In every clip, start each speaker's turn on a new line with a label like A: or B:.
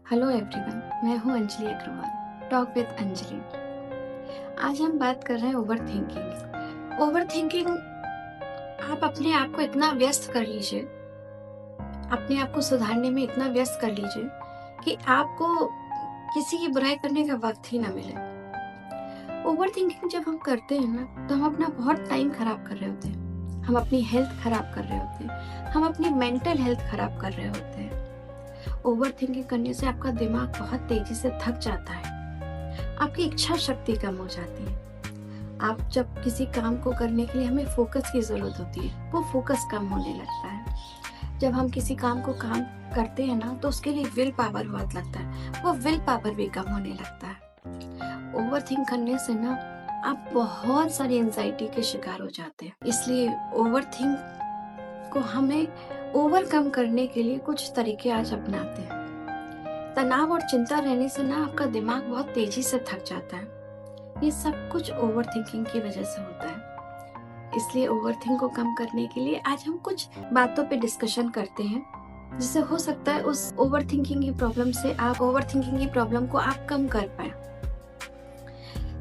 A: Hello everyone, मैं हूँ Anjali Agarwal. Talk with Anjali. आज हम बात कर रहे हैं ओवर थिंकिंग। ओवर थिंकिंग, आप अपने आप को इतना व्यस्त कर लीजिए, अपने आप को सुधारने में इतना व्यस्त कर लीजिए कि आपको किसी की बुराई करने का वक्त ही ना मिले। ओवर थिंकिंग जब हम करते हैं ना, तो हम अपना बहुत टाइम खराब कर रहे होते हैं, हम अपनी हेल्थ खराब कर रहे होते हैं, हम अपनी मेंटल हेल्थ खराब कर रहे होते हैं। ओवर थिंकिंग करने से आपका दिमाग बहुत तेजी से थक जाता है, आपकी इच्छा शक्ति कम हो जाती है। आप जब किसी काम को करने के लिए हमें फोकस की ज़रूरत होती है, वो फोकस कम होने लगता है। जब हम किसी काम को काम करते हैं ना, तो उसके लिए विल पावर बहुत लगता है, वो विल पावर भी कम होने लगता है। ओवर थिंक करने से ना आप बहुत सारी एंजाइटी के शिकार हो जाते हैं। इसलिए ओवर थिंक को हमें ओवरकम करने के लिए कुछ तरीके आज अपनाते हैं। तनाव और चिंता रहने से ना आपका दिमाग बहुत तेजी से थक जाता है। ये सब कुछ ओवर थिंकिंग की वजह से होता है। इसलिए ओवर थिंक को कम करने के लिए आज हम कुछ बातों पे डिस्कशन करते हैं, जिससे हो सकता है उस ओवर थिंकिंग की प्रॉब्लम से आप ओवर थिंकिंग की प्रॉब्लम को आप कम कर पाए।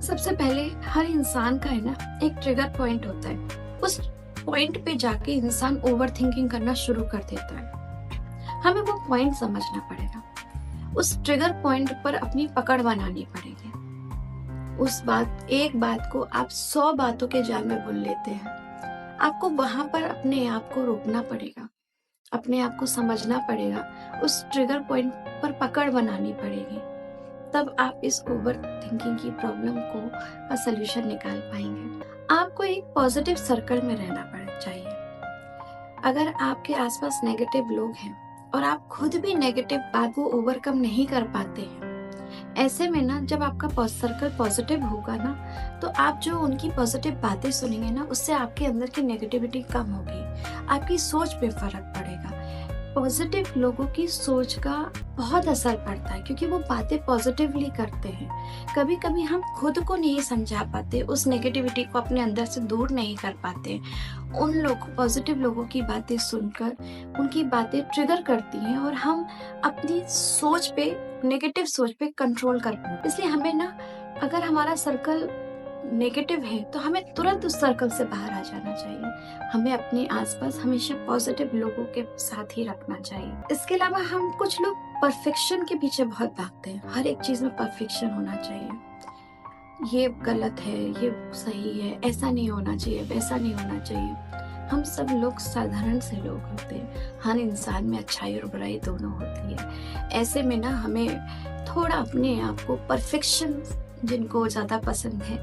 A: सबसे पहले हर इंसान का है ना एक ट्रिगर पॉइंट होता है। उस पॉइंट पे जाके इंसान ओवर थिंकिंग करना शुरू कर देता है। हमें वो पॉइंट समझना पड़ेगा। उस ट्रिगर पॉइंट पर अपनी पकड़ बनानी पड़ेगी। एक बात को आप 100 बातों के जाल में बुन लेते हैं। आपको वहां पर अपने आप को रोकना पड़ेगा, अपने आप को समझना पड़ेगा, उस ट्रिगर पॉइंट पर पकड़ बनानी पड़ेगी। तब आप इस ओवर थिंकिंग की प्रॉब्लम का सलूशन निकाल पाएंगे। आपको एक पॉजिटिव सर्कल में रहना पड़ना चाहिए। अगर आपके आसपास नेगेटिव लोग हैं और आप खुद भी नेगेटिव बात को ओवरकम नहीं कर पाते हैं, ऐसे में ना जब आपका सर्कल पॉजिटिव होगा ना, तो आप जो उनकी पॉजिटिव बातें सुनेंगे ना, उससे आपके अंदर की नेगेटिविटी कम होगी, आपकी सोच पे फर्क पड़ेगा। पॉजिटिव लोगों की सोच का बहुत असर पड़ता है, क्योंकि वो बातें पॉजिटिवली करते हैं। कभी कभी हम खुद को नहीं समझा पाते, उस नेगेटिविटी को अपने अंदर से दूर नहीं कर पाते। पॉजिटिव लोगों की बातें सुनकर उनकी बातें ट्रिगर करती हैं और हम अपनी सोच पे, नेगेटिव सोच पे कंट्रोल कर पाते। इसलिए हमें ना, अगर हमारा सर्कल नेगेटिव है तो हमें तुरंत उस सर्कल से बाहर आ जाना चाहिए। हमें अपने आसपास हमेशा पॉजिटिव लोगों के साथ ही रखना चाहिए। इसके अलावा हम कुछ लोग परफेक्शन के पीछे बहुत भागते हैं। हर एक चीज में परफेक्शन होना चाहिए, ये गलत है, ये सही है, ऐसा नहीं होना चाहिए, वैसा नहीं होना चाहिए। हम सब लोग साधारण से लोग होते हैं। हर इंसान में अच्छाई और बुराई दोनों होती है। ऐसे में ना हमें थोड़ा अपने आप को परफेक्शन, जिनको ज़्यादा पसंद है,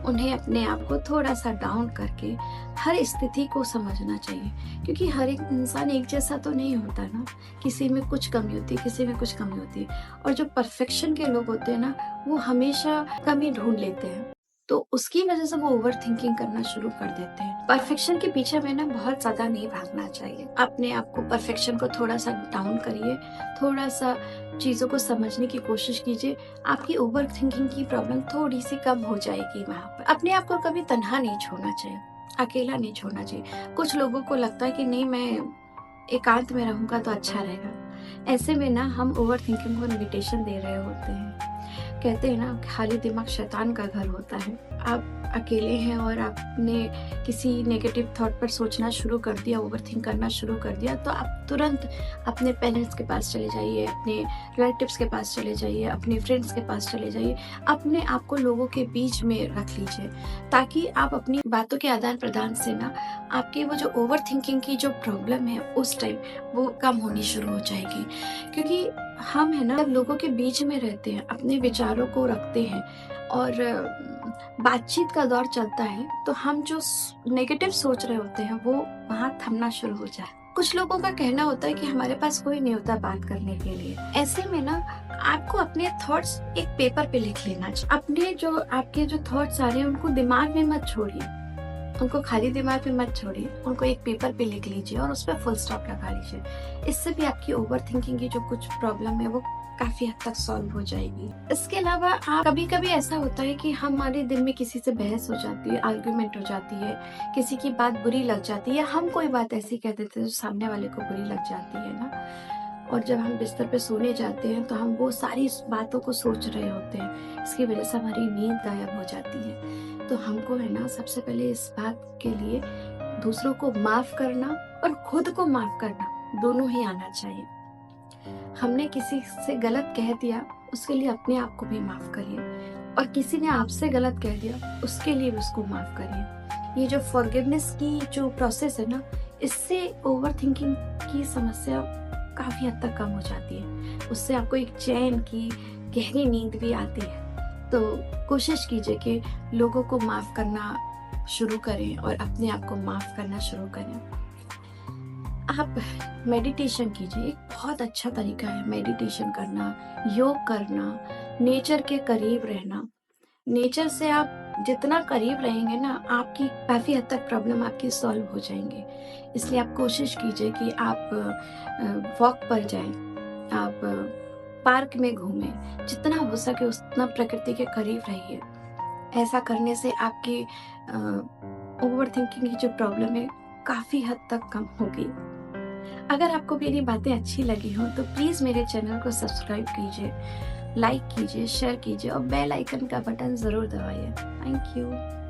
A: उन्हें अपने आप को थोड़ा सा डाउन करके हर स्थिति को समझना चाहिए, क्योंकि हर एक इंसान एक जैसा तो नहीं होता ना। किसी में कुछ कमी होती है, किसी में कुछ कमी होती है। और जो परफेक्शन के लोग होते हैं ना, वो हमेशा कमी ढूंढ लेते हैं, तो उसकी वजह से वो ओवर थिंकिंग करना शुरू कर देते हैं। परफेक्शन के पीछे में ना बहुत ज्यादा नहीं भागना चाहिए। अपने आप को, परफेक्शन को थोड़ा सा डाउन करिए, थोड़ा सा चीजों को समझने की कोशिश कीजिए। आपकी ओवर थिंकिंग की प्रॉब्लम थोड़ी सी कम हो जाएगी। वहां पर अपने आप को कभी तन्हा नहीं छोड़ना चाहिए, अकेला नहीं छोड़ना चाहिए। कुछ लोगों को लगता है कि नहीं, मैं एकांत में रहूंगा तो अच्छा रहेगा। ऐसे में ना हम ओवर थिंकिंग को इनविटेशन दे रहे होते हैं। कहते हैं ना, खाली दिमाग शैतान का घर होता है। आप अकेले हैं और आपने किसी नेगेटिव थॉट पर सोचना शुरू कर दिया, ओवरथिंक करना शुरू कर दिया, तो आप तुरंत अपने पेरेंट्स के पास चले जाइए, अपने रिलेटिव्स के पास चले जाइए, अपने फ्रेंड्स के पास चले जाइए। अपने आप को लोगों के बीच में रख लीजिए, ताकि आप अपनी बातों के आदान प्रदान से ना आपकी वो जो ओवर थिंकिंग की जो प्रॉब्लम है उस टाइम वो कम होनी शुरू हो जाएगी। क्योंकि हम है ना, जब लोगों के बीच में रहते हैं, अपने विचारों को रखते हैं और बातचीत का दौर चलता है, तो हम जो नेगेटिव सोच रहे होते हैं वो वहाँ थमना शुरू हो जाए। कुछ लोगों का कहना होता है कि हमारे पास कोई नहीं होता बात करने के लिए। ऐसे में ना आपको अपने थॉट्स एक पेपर पे लिख लेना चाहिए। अपने जो आपके जो थॉट्स आ रहे हैं उनको दिमाग में मत छोड़िए, उनको खाली दिमाग में मत छोड़िए, उनको एक पेपर पे लिख लीजिए और उस पर फुल स्टॉप लगा लीजिए। इससे भी आपकी ओवर थिंकिंग की जो कुछ प्रॉब्लम है वो काफी हद तक सॉल्व हो जाएगी। इसके अलावा आप, कभी कभी ऐसा होता है कि हमारे दिल में किसी से बहस हो जाती है, आर्ग्यूमेंट हो जाती है, किसी की बात बुरी लग जाती है, हम कोई बात ऐसी कह देते हैं जो सामने वाले को बुरी लग जाती है ना, और जब हम बिस्तर पे सोने जाते हैं तो हम वो सारी बातों को सोच रहे होते हैं। इसकी वजह से हमारी नींद गायब हो जाती है। तो हमको है ना सबसे पहले इस बात के लिए दूसरों को माफ़ करना और खुद को माफ़ करना दोनों ही आना चाहिए। हमने किसी से गलत कह दिया, उसके लिए अपने आप को भी माफ़ करिए, और किसी ने आपसे गलत कह दिया उसके लिए भी उसको माफ़ करिए। ये जो फॉरगिवनेस की जो प्रोसेस है ना, इससे ओवरथिंकिंग की समस्या काफ़ी हद तक कम हो जाती है। उससे आपको एक चैन की गहरी नींद भी आती है। तो कोशिश कीजिए कि लोगों को माफ़ करना शुरू करें और अपने आप को माफ़ करना शुरू करें। आप मेडिटेशन कीजिए, एक बहुत अच्छा तरीका है मेडिटेशन करना, योग करना, नेचर के करीब रहना। नेचर से आप जितना करीब रहेंगे ना, आपकी काफ़ी हद तक प्रॉब्लम आपकी सॉल्व हो जाएँगे। इसलिए आप कोशिश कीजिए कि आप वॉक पर जाएँ, आप पार्क में घूमें, जितना हो सके उतना प्रकृति के करीब रहिए। ऐसा करने से आपकी ओवरथिंकिंग की जो प्रॉब्लम है, काफ़ी हद तक कम होगी। अगर आपको मेरी बातें अच्छी लगी हों तो प्लीज़ मेरे चैनल को सब्सक्राइब कीजिए, लाइक कीजिए, शेयर कीजिए और बेल आइकन का बटन ज़रूर दबाइए। Thank you.